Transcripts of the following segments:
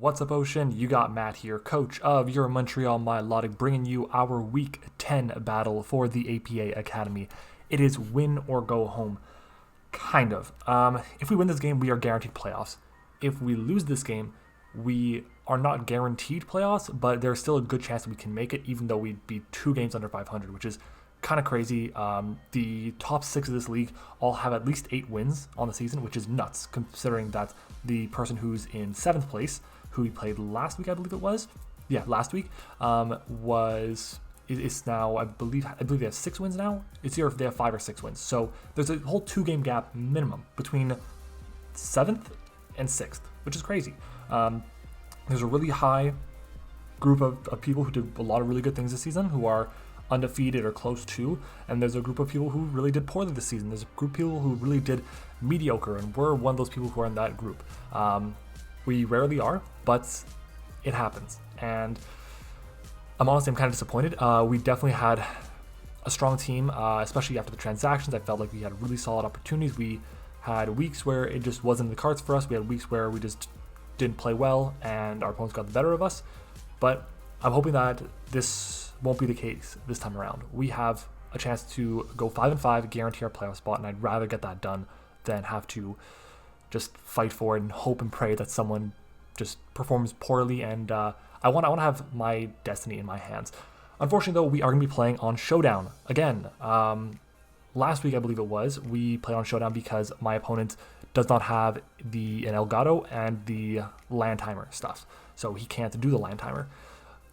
What's up, Ocean? You got Matt here, coach of your Montreal Milotic, bringing you our Week 10 battle for the APA Academy. It is win or go home, kind of. If we win this game, we are guaranteed playoffs. If we lose this game, we are not guaranteed playoffs, but there's still a good chance that we can make it, even though we'd be 2 games under 500, which is kind of crazy. The top 6 of this league all have at least 8 wins on the season, which is nuts, considering that the person who's in 7th place, who we played last week, I believe it was. Yeah, last week, it's now, I believe they have 6 wins now. It's here if they have 5 or 6 wins. So there's a whole 2-game gap minimum between 7th and 6th, which is crazy. There's a really high group of people who did a lot of really good things this season, who are undefeated or close to, and there's a group of people who really did poorly this season. There's a group of people who really did mediocre, and we're one of those people who are in that group. We rarely are, but it happens, and I'm kind of disappointed. We definitely had a strong team, especially after the transactions. I felt like we had really solid opportunities. We had weeks where it just wasn't in the cards for us. We had weeks where we just didn't play well, and our opponents got the better of us, but I'm hoping that this won't be the case this time around. We have a chance to go 5-5, guarantee our playoff spot, and I'd rather get that done than have to just fight for it and hope and pray that someone just performs poorly. And I want to have my destiny in my hands. Unfortunately, though, we are going to be playing on Showdown again. Last week, I believe it was, we played on Showdown because my opponent does not have an Elgato and the land timer stuff, so he can't do the land timer.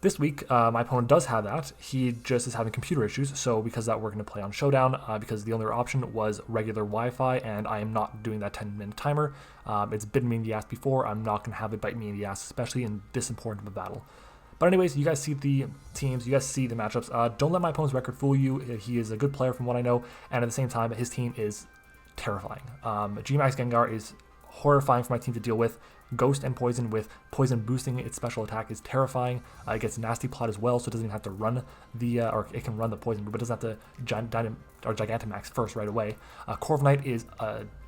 This week, my opponent does have that. He just is having computer issues, so because of that, we're going to play on Showdown, because the only option was regular Wi-Fi, and I am not doing that 10-minute timer. It's bitten me in the ass before. I'm not going to have it bite me in the ass, especially in this important of a battle. But anyways, you guys see the teams, you guys see the matchups. Don't let my opponent's record fool you. He is a good player from what I know, and at the same time, his team is terrifying. G-Max Gengar is horrifying for my team to deal with. Ghost and Poison with Poison boosting its special attack is terrifying. It gets Nasty Plot as well, so it doesn't even have to run or it can run the Poison, but it doesn't have to Gigantamax first right away. Corviknight is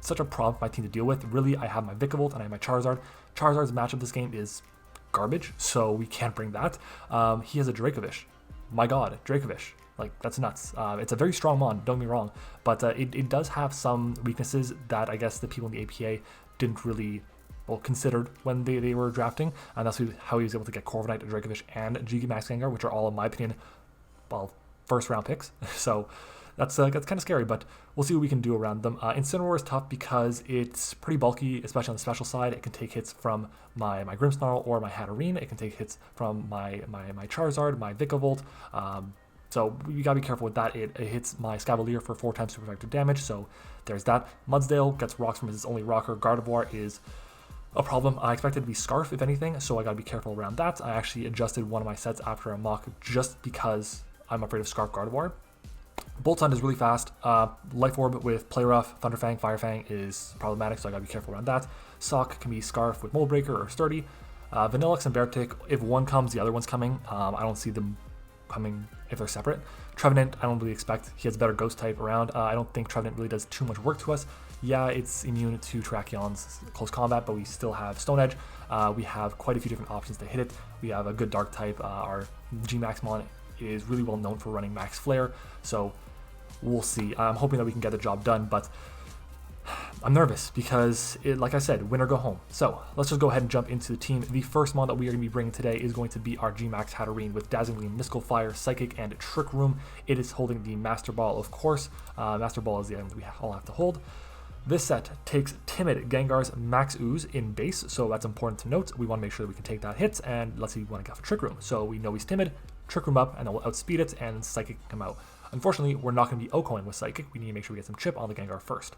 such a problem for my team to deal with. Really, I have my Vikavolt and I have my Charizard. Charizard's matchup this game is garbage, so we can't bring that. He has a Dracovish. My god, Dracovish. Like, that's nuts. It's a very strong mon, don't get me wrong, but it does have some weaknesses that I guess the people in the APA didn't really considered when they were drafting, and that's how he was able to get Corviknight, Dracovish, and G-Max Gengar, which are all, in my opinion, first round picks. So that's kind of scary, but we'll see what we can do around them. Incineroar is tough because it's pretty bulky, especially on the special side. It can take hits from my Grimmsnarl or my Hatterene. It can take hits from my Charizard, my Vikavolt. So you gotta be careful with that. It hits my Scavalier for 4 times super effective damage, so there's that. Mudsdale gets rocks from his only rocker. Gardevoir is a problem. I expected it to be Scarf, if anything, so I gotta be careful around that. I actually adjusted one of my sets after a mock just because I'm afraid of Scarf Gardevoir. Boltund is really fast. Life Orb with Play Rough, Thunderfang, Firefang is problematic, so I gotta be careful around that. Sock can be Scarf with Moldbreaker or Sturdy. Vanillix and Beartic, if one comes, the other one's coming. I don't see them coming if they're separate. Trevenant, I don't really expect. He has better Ghost type around. I don't think Trevenant really does too much work to us. Yeah, it's immune to Terrakions close combat, but we still have Stone Edge. We have quite a few different options to hit it. We have a good Dark type. Our G-Max Mon is really well known for running Max Flare, so we'll see. I'm hoping that we can get the job done, but I'm nervous because, like I said, win or go home. So let's just go ahead and jump into the team. The first mon that we are going to be bringing today is going to be our G-Max Hatterene with Dazzling Gleam, Mystical Fire, Psychic, and Trick Room. It is holding the Master Ball, of course. Master Ball is the item that we all have to hold. This set takes Timid Gengar's Max Ooze in base, so that's important to note. We want to make sure that we can take that hit, and let's see, we want to go for Trick Room. So we know he's timid, Trick Room up, and then we'll outspeed it, and Psychic can come out. Unfortunately, we're not going to be OHKOing with Psychic. We need to make sure we get some chip on the Gengar first.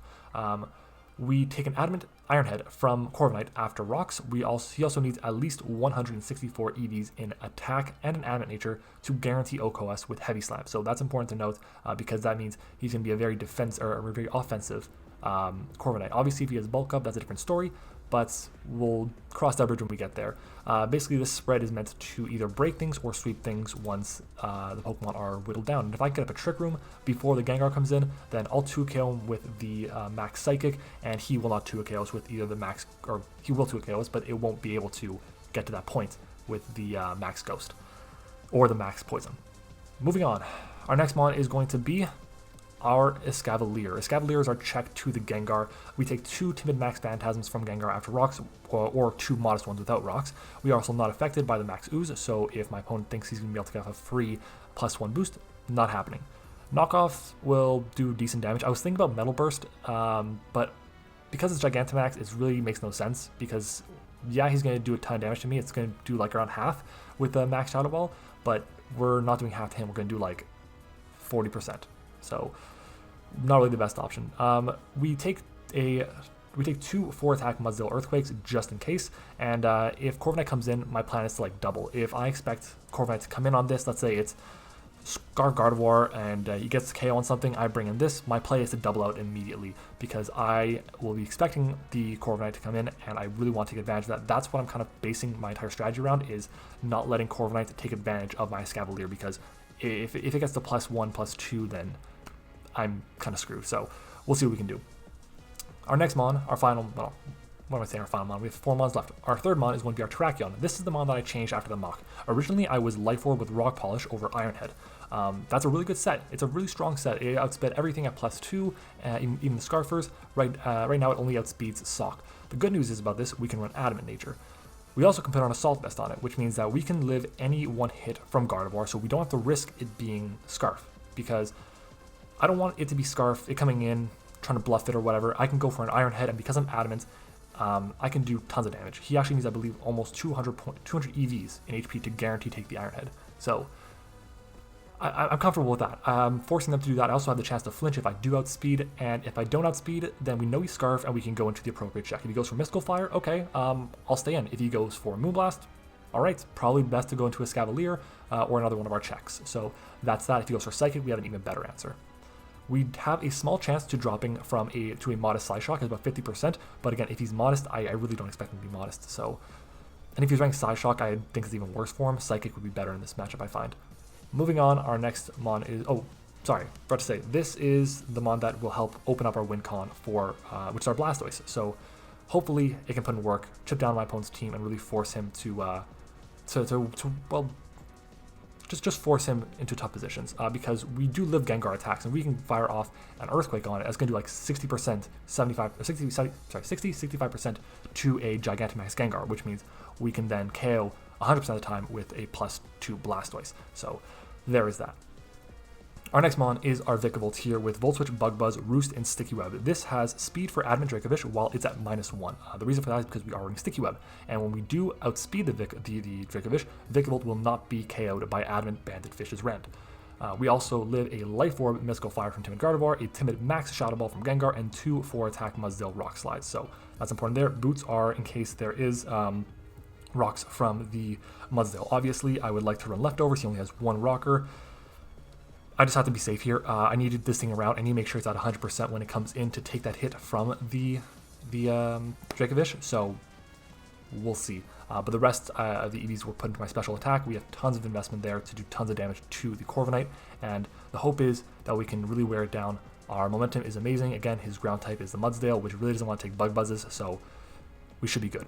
We take an Adamant Iron Head from Corviknight after Rocks. He also needs at least 164 EVs in Attack and an Adamant Nature to guarantee OHKO us with Heavy Slam. So that's important to note, because that means he's going to be a very very offensive Corviknight. Obviously, if he has Bulk Up, that's a different story, but we'll cross that bridge when we get there. Basically, this spread is meant to either break things or sweep things once the Pokemon are whittled down. And if I get up a Trick Room before the Gengar comes in, then I'll 2KO him with the Max Psychic, and he will not 2KO us with either the Max, or he will 2KO us, but it won't be able to get to that point with the max Ghost or the max Poison. Moving on, our next mon is going to be our Escavalier. Escavalier is our check to the Gengar. We take 2 Timid Max Phantasms from Gengar after rocks, or 2 modest ones without rocks. We are also not affected by the max ooze, so if my opponent thinks he's going to be able to get off a free +1 boost, not happening. Knockoff will do decent damage. I was thinking about Metal Burst, but because it's Gigantamax, it really makes no sense, because yeah, he's going to do a ton of damage to me. It's going to do like around half with the max Shadow Ball, but we're not doing half to him. We're going to do like 40%. So not really the best option. We take 2 4-attack Mudsdale Earthquakes just in case, and if Corviknight comes in, my plan is to like double. If I expect Corviknight to come in on this, let's say it's Scarf Gardevoir and he gets KO on something, I bring in this, my play is to double out immediately, because I will be expecting the Corviknight to come in, and I really want to take advantage of that. That's what I'm kind of basing my entire strategy around, is not letting Corviknight take advantage of my Escavalier, because if it gets to +1, +2, then I'm kind of screwed. So we'll see what we can do. Our next mon, our final, well, what am I saying, our final mon? We have 4 mons left. Our third mon is going to be our Terrakion. This is the mon that I changed after the mock. Originally, I was Life Orb with Rock Polish over Ironhead. That's a really good set. It's a really strong set. It outsped everything at +2, even the Scarfers. Right now, it only outspeeds Sock. The good news is about this, we can run Adamant Nature. We also can put on Assault Vest on it, which means that we can live any one hit from Gardevoir, so we don't have to risk it being Scarf, because I don't want it to be Scarf, it coming in, trying to bluff it or whatever. I can go for an Iron Head, and because I'm Adamant, I can do tons of damage. He actually needs, I believe, almost 200 EVs in HP to guarantee take the Iron Head. So I'm comfortable with that. Forcing them to do that, I also have the chance to flinch if I do outspeed, and if I don't outspeed, then we know he's Scarf, and we can go into the appropriate check. If he goes for Mystical Fire, okay, I'll stay in. If he goes for Moonblast, alright, probably best to go into Escavalier or another one of our checks. So that's that. If he goes for Psychic, we have an even better answer. We have a small chance to dropping from to a modest Psyshock, it's about 50%, but again, if he's modest, I really don't expect him to be modest. So, and if he's running Psyshock, I think it's even worse for him. Psychic would be better in this matchup, I find. Moving on, our next mon is, forgot to say, this is the mon that will help open up our win con for, which is our Blastoise. So hopefully it can put in work, chip down my opponent's team, and really force him to just force him into tough positions, because we do live Gengar attacks, and we can fire off an Earthquake on it. It's going to do like 60%, 65% to a Gigantamax Gengar, which means we can then KO 100% of the time with a +2 Blastoise. So there is that. Our next mon is our Vikavolt here with Volt Switch, Bug Buzz, Roost, and Sticky Web. This has speed for Adamant Dracovish while it's at -1. The reason for that is because we are running Sticky Web, and when we do outspeed the Dracovish, Vikavolt will not be KO'd by Adamant Banded Fish's Rend. We also live a Life Orb, Mystical Fire from Timid Gardevoir, a Timid Max Shadow Ball from Gengar, and 2 4-attack Mudsdale Rock Slides. So that's important there. Boots are in case there is rocks from the Mudsdale. Obviously, I would like to run Leftovers. He only has 1 rocker. I just have to be safe here. I needed this thing around. I need to make sure it's at 100% when it comes in to take that hit from the Dracovish. So we'll see. But the rest of the EVs were put into my special attack. We have tons of investment there to do tons of damage to the Corviknight, and the hope is that we can really wear it down. Our momentum is amazing. Again, his ground type is the Mudsdale, which really doesn't want to take Bug Buzzes, so we should be good.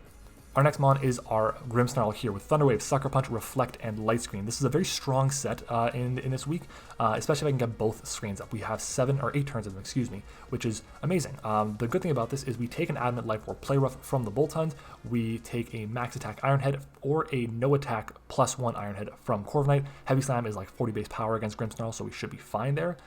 Our next mon is our Grimmsnarl here with Thunder Wave, Sucker Punch, Reflect, and Light Screen. This is a very strong set in this week, especially if I can get both screens up. We have 7 or 8 turns of them, excuse me, which is amazing. The good thing about this is we take an Adamant Life Orb Play Rough from the Boltund, we take a Max Attack Iron Head or a No Attack +1 Iron Head from Corviknight. Heavy Slam is like 40 base power against Grimmsnarl, so we should be fine there.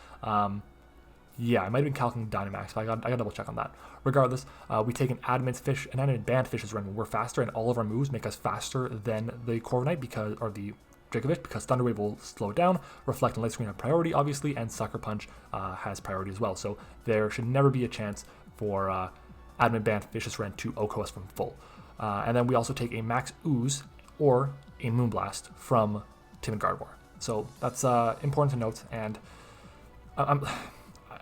Yeah, I might have been calculating Dynamax, but I got to double check on that. Regardless, we take an Adamant Band Fish's Run when we're faster, and all of our moves make us faster than the Corviknight or the Dracovish, because Thunder Wave will slow it down, Reflect and Light Screen have priority, obviously, and Sucker Punch has priority as well. So there should never be a chance for Adamant Band Fish's Run to OHKO us from full. And then we also take a Max Ooze or a Moonblast from Timid Gardevoir. So that's important to note, and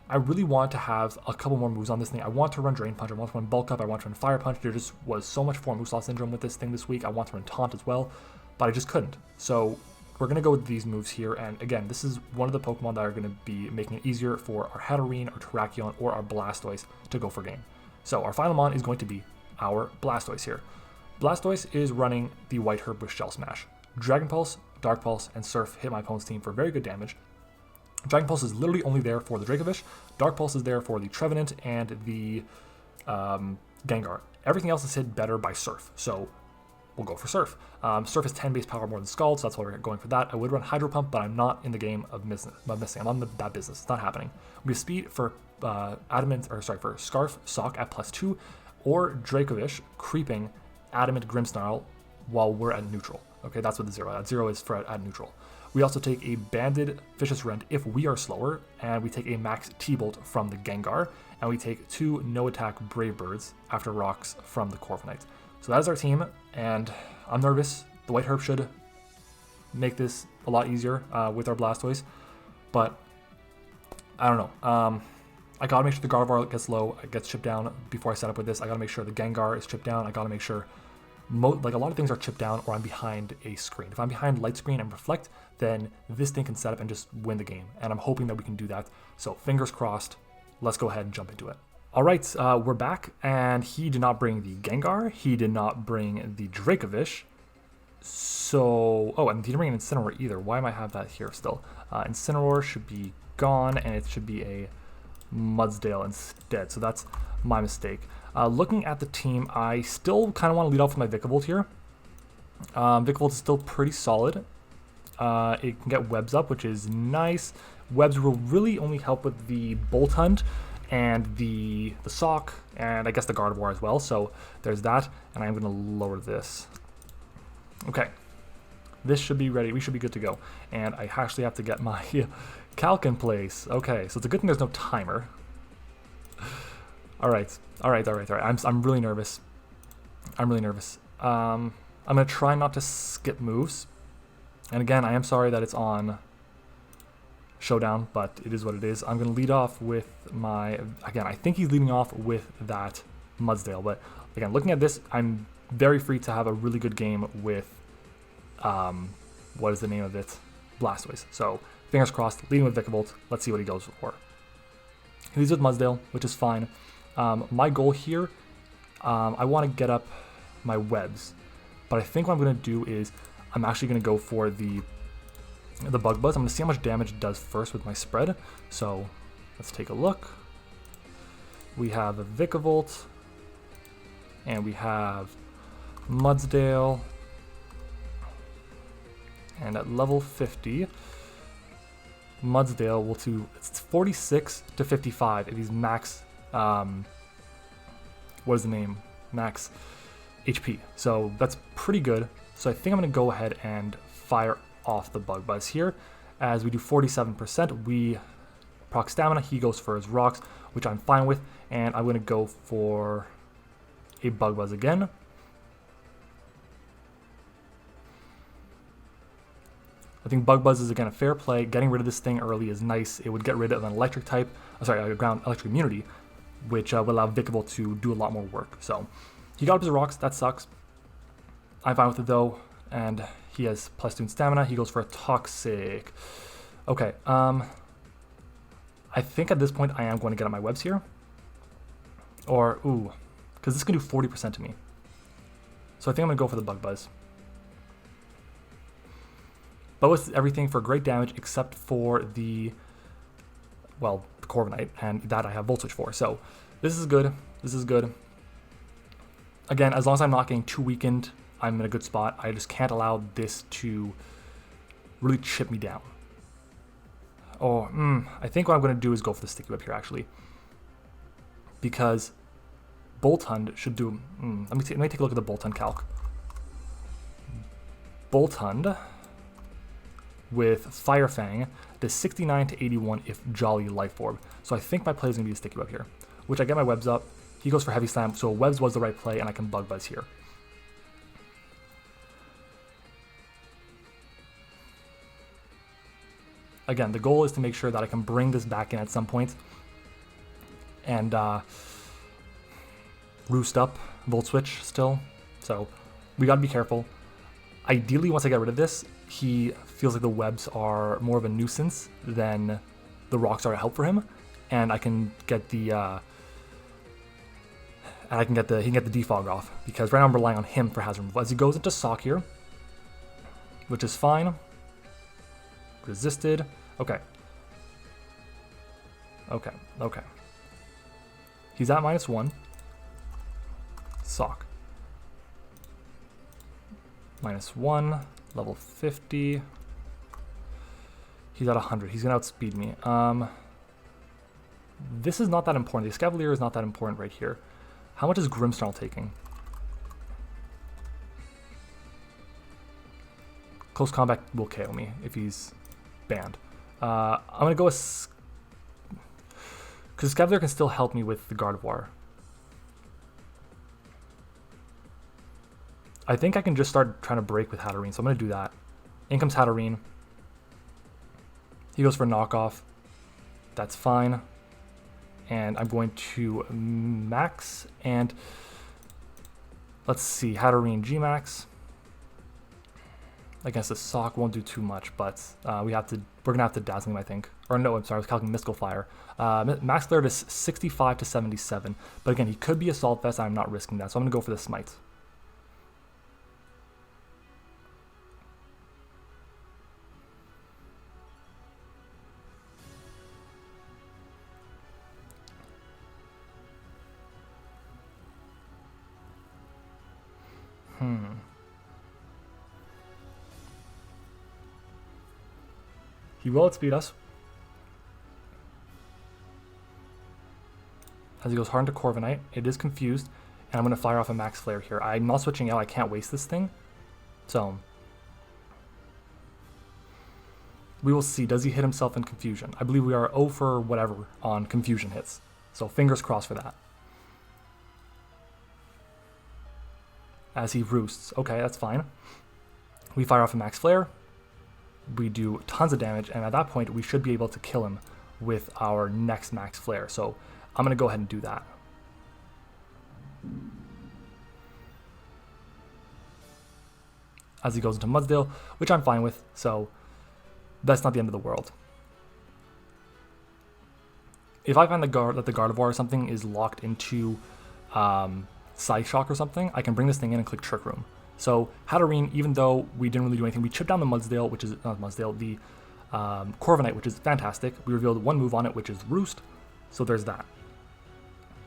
I really want to have a couple more moves on this thing. I want to run Drain Punch, I want to run Bulk Up, I want to run Fire Punch. There just was so much 4 Moose Loss Syndrome with this thing this week. I want to run Taunt as well, but I just couldn't. So we're going to go with these moves here, and again, this is one of the Pokemon that are going to be making it easier for our Hatterene, our Terrakion, or our Blastoise to go for game. So our final mon is going to be our Blastoise here. Blastoise is running the White Herb with Shell Smash. Dragon Pulse, Dark Pulse, and Surf hit my opponent's team for very good damage. Dragon Pulse is literally only there for the Dracovish. Dark Pulse is there for the Trevenant and the Gengar. Everything else is hit better by Surf, so we'll go for Surf. Surf is 10 base power more than Scald, so that's why we're going for that. I would run Hydro Pump, but I'm not in the game of missing. I'm on that business. It's not happening. We have speed for for Scarf Sock at +2, or Dracovish creeping Adamant Grimmsnarl while we're at neutral. Okay, that's what the 0. That 0 is for at neutral. We also take a Banded Vicious Rend if we are slower, and we take a Max T-Bolt from the Gengar, and we take 2 no-attack Brave Birds after rocks from the Corviknight. So that is our team, and I'm nervous. The White Herb should make this a lot easier with our Blastoise, but I don't know. I gotta make sure the Gardevoir gets low, gets chipped down before I set up with this. I gotta make sure the Gengar is chipped down. I gotta make sure like a lot of things are chipped down, or I'm behind a screen. If I'm behind light screen and reflect, then this thing can set up and just win the game. And I'm hoping that we can do that. So fingers crossed. Let's go ahead and jump into it. All right, we're back, and he did not bring the Gengar. He did not bring the Dracovish. So, oh, and he didn't bring an Incineroar either. Why am I have that here still? Incineroar should be gone, and it should be a Mudsdale instead. So that's my mistake. Looking at the team, I still kind of want to lead off with my Vikavolt here. Vikavolt is still pretty solid. It can get webs up, which is nice. Webs will really only help with the Bolt Hunt and the Sock, and I guess the Gardevoir as well. So there's that, and I'm going to lower this. Okay, this should be ready. We should be good to go. And I actually have to get my calc in place. Okay, so it's a good thing there's no timer. All right. I'm really nervous. I'm gonna try not to skip moves. And again, I am sorry that it's on Showdown, but it is what it is. I'm gonna lead off with my, again, I think he's leading off with that Mudsdale, but again, looking at this, I'm very free to have a really good game with, what is the name of it? Blastoise. So fingers crossed, leading with Vikavolt. Let's see what he goes for. He leads with Mudsdale, which is fine. My goal here, I want to get up my webs, but I think what I'm going to do is I'm actually going to go for the Bug Buzz. I'm going to see how much damage it does first with my spread. So let's take a look. We have a Vikavolt, and we have Mudsdale, and at level 50, Mudsdale will do, it's 46 to 55 if he's max, what is the name? Max HP. So that's pretty good. So I think I'm going to go ahead and fire off the Bug Buzz here. As we do 47%, we proc stamina. He goes for his rocks, which I'm fine with. And I'm going to go for a Bug Buzz again. I think Bug Buzz is, again, a fair play. Getting rid of this thing early is nice. It would get rid of an electric type, a ground electric immunity, which would allow Vikavolt to do a lot more work. So he got up his rocks. That sucks. I'm fine with it, though. And he has +2 in stamina. He goes for a Toxic. Okay. I think at this point I am going to get up my webs here. Or, ooh, because this can do 40% to me. So I think I'm going to go for the Bug Buzz. Boas is everything for great damage except for the Corviknight, and that I have Volt Switch for. So this is good. This is good. Again, as long as I'm not getting too weakened, I'm in a good spot. I just can't allow this to really chip me down. Oh, I think what I'm going to do is go for the Sticky Whip here, actually. Because Bolt Hunt should do... Let me take a look at the Bolt Hunt calc. Bolt Hunt with Fire Fang does 69 to 81 if Jolly Life Orb. So I think my play is going to be a Sticky Web here, which I get my webs up. He goes for Heavy Slam, so webs was the right play, and I can Bug Buzz here. Again, the goal is to make sure that I can bring this back in at some point and roost up Volt Switch still. So we got to be careful. Ideally, once I get rid of this, he feels like the webs are more of a nuisance than the rocks are a help for him, and I can get the And he can get the defog off, because right now I'm relying on him for hazard removal. As he goes into sock here, which is fine. Resisted. Okay. Okay. Okay. He's at -1. Sock. -1. Level 50. He's at 100. He's going to outspeed me. This is not that important. The Escavalier is not that important right here. How much is Grimmsnarl taking? Close combat will KO me if he's banned. I'm going to go with... because Escavalier can still help me with the Gardevoir. I think I can just start trying to break with Hatterene, so I'm going to do that. In comes Hatterene. He goes for knockoff. That's fine. And I'm going to max, and let's see, Hatterene G-Max. Against the sock won't do too much, but we're gonna have to dazzle him, I think. Or no, I'm sorry, I was calculating Mystical Fire. Max alert is 65 to 77, but again, he could be Assault Vest. I'm not risking that, so I'm gonna go for the Smite. He will outspeed us. As he goes hard into Corviknight, it is confused, and I'm going to fire off a Max Flare here. I'm not switching out, I can't waste this thing. So, we will see. Does he hit himself in Confusion? I believe we are 0 for whatever on Confusion hits. So fingers crossed for that. As he roosts. Okay, that's fine. We fire off a Max Flare. We do tons of damage, and at that point we should be able to kill him with our next Max Flare. So I'm going to go ahead and do that. As he goes into Mudsdale, which I'm fine with, so that's not the end of the world. If I find that the Gardevoir or something is locked into Psyshock or something, I can bring this thing in and click Trick Room. So Hatterene, even though we didn't really do anything, we chipped down the Mudsdale, which is not Mudsdale, the Corviknight, which is fantastic. We revealed one move on it, which is Roost. So there's that.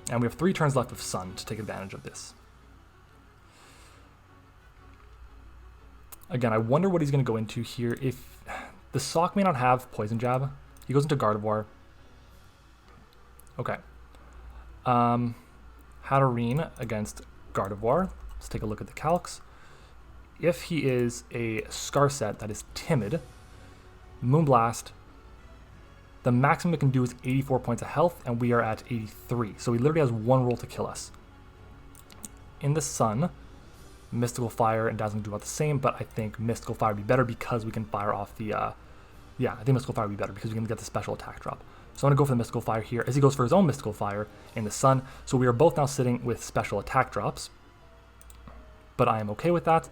And we have 3 turns left of Sun to take advantage of this. Again, I wonder what he's going to go into here. If the Sock may not have Poison Jab, he goes into Gardevoir. Okay. Hatterene against Gardevoir. Let's take a look at the calcs. If he is a Scarset that is timid, Moonblast, the maximum it can do is 84 points of health, and we are at 83. So he literally has 1 roll to kill us. In the Sun, Mystical Fire and Dazzling do about the same, but I think Mystical Fire would be better because we can fire off the... yeah, I think Mystical Fire would be better because we can get the special attack drop. So I'm going to go for the Mystical Fire here as he goes for his own Mystical Fire in the Sun. So we are both now sitting with special attack drops. But I am okay with that.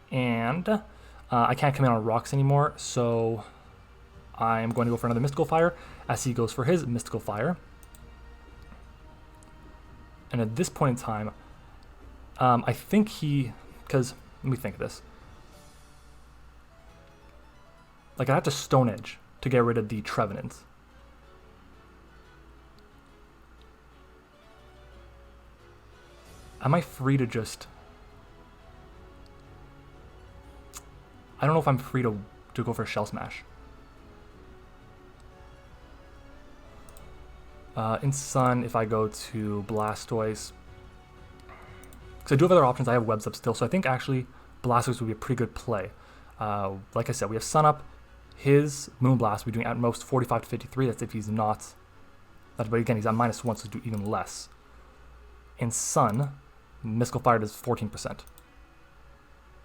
And I can't come in on rocks anymore, so I am going to go for another Mystical Fire as he goes for his Mystical Fire. And at this point in time, I think because, let me think of this. Like, I have to Stone Edge to get rid of the Trevenant. Am I free to just... I don't know if I'm free to go for a Shell Smash. In Sun, if I go to Blastoise, because I do have other options, I have Webs up still, so I think actually Blastoise would be a pretty good play. Like I said, we have Sun up, his Moonblast we're doing at most 45 to 53, that's if he's not, but again, he's at -1, so do even less. In Sun, Mystical Fire does 14%.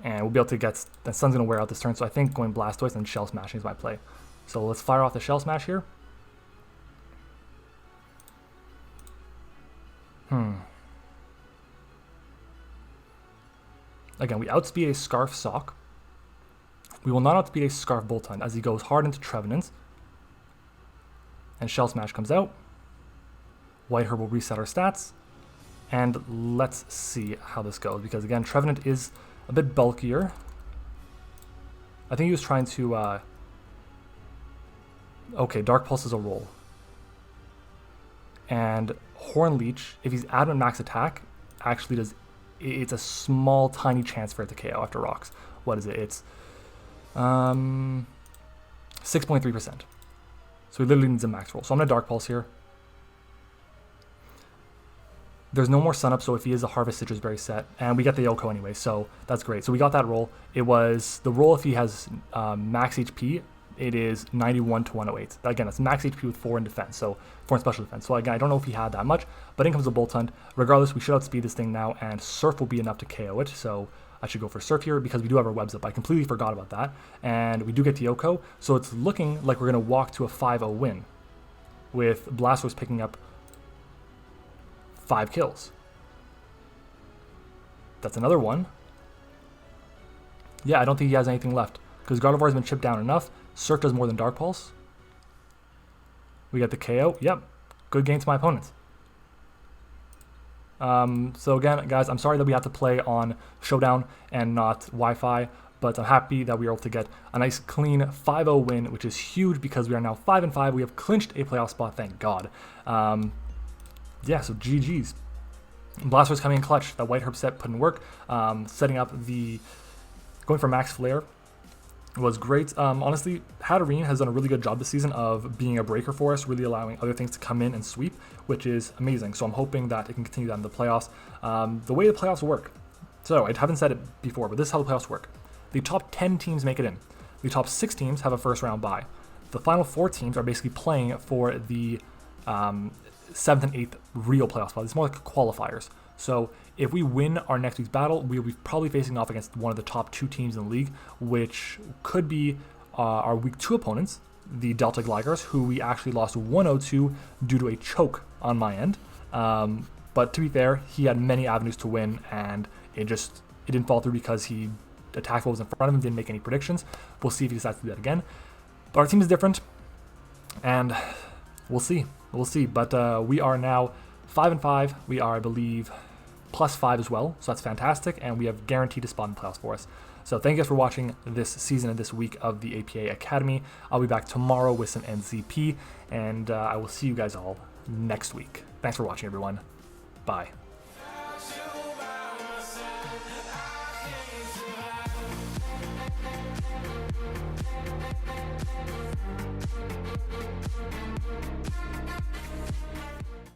And we'll be able to get, the Sun's going to wear out this turn, so I think going Blastoise and Shell Smashing is my play. So let's fire off the Shell Smash here. Again, we outspeed a Scarf Sock. We will not outspeed a Scarf Boltund as he goes hard into Trevenant. And Shell Smash comes out. White Herb will reset our stats. And let's see how this goes, because again, Trevenant is a bit bulkier. I think he was trying to... Okay, Dark Pulse is a roll. And Horn Leech, if he's Adamant max attack, actually does... It's a small, tiny chance for it to KO after rocks. What is it? It's 6.3%. So he literally needs a max roll. So I'm going to Dark Pulse here. There's no more Sun Up, so if he is a Harvest Citrus Berry set, and we get the Yoko anyway, so that's great. So we got that roll. It was the roll if he has max HP, it is 91 to 108. Again, that's max HP with 4 in defense, so 4 in special defense. So again, I don't know if he had that much, but in comes the Bolt Hunt. Regardless, we should outspeed this thing now, and Surf will be enough to KO it, so I should go for Surf here because we do have our webs up. I completely forgot about that, and we do get the Yoko, so it's looking like we're going to walk to a 5-0 win, with Blastoise picking up 5 kills. That's another one. Yeah, I don't think he has anything left because Gardevoir has been chipped down enough. Surf does more than Dark Pulse. We get the KO. Yep, good game to my opponent. So again, guys, I'm sorry that we have to play on Showdown and not Wi-Fi, but I'm happy that we were able to get a nice clean 5-0 win, which is huge because we are now 5-5. We have clinched a playoff spot, thank God. Yeah, so GG's. Blastoise coming in clutch. That White Herb set put in work. Setting up the... Going for Max Flare was great. Honestly, Hatterene has done a really good job this season of being a breaker for us, really allowing other things to come in and sweep, which is amazing. So I'm hoping that it can continue that in the playoffs. The way the playoffs work. So I haven't said it before, but this is how the playoffs work. The top 10 teams make it in. The top 6 teams have a first round bye. The final 4 teams are basically playing for the 7th and 8th real playoff spot. It's more like qualifiers. So if we win our next week's battle, we'll be probably facing off against one of the top 2 teams in the league, which could be our week 2 opponents, the Delta Gliders, who we actually lost 1-0 due to a choke on my end. But to be fair, he had many avenues to win, and it didn't fall through because he attacked what was in front of him, didn't make any predictions. We'll see if he decides to do that again. But our team is different, and we'll see. We'll see. But we are now 5-5. We are, I believe, +5 as well. So that's fantastic. And we have guaranteed a spot in the playoffs for us. So thank you guys for watching this season and this week of the APA Academy. I'll be back tomorrow with some NCP. And I will see you guys all next week. Thanks for watching, everyone. Bye.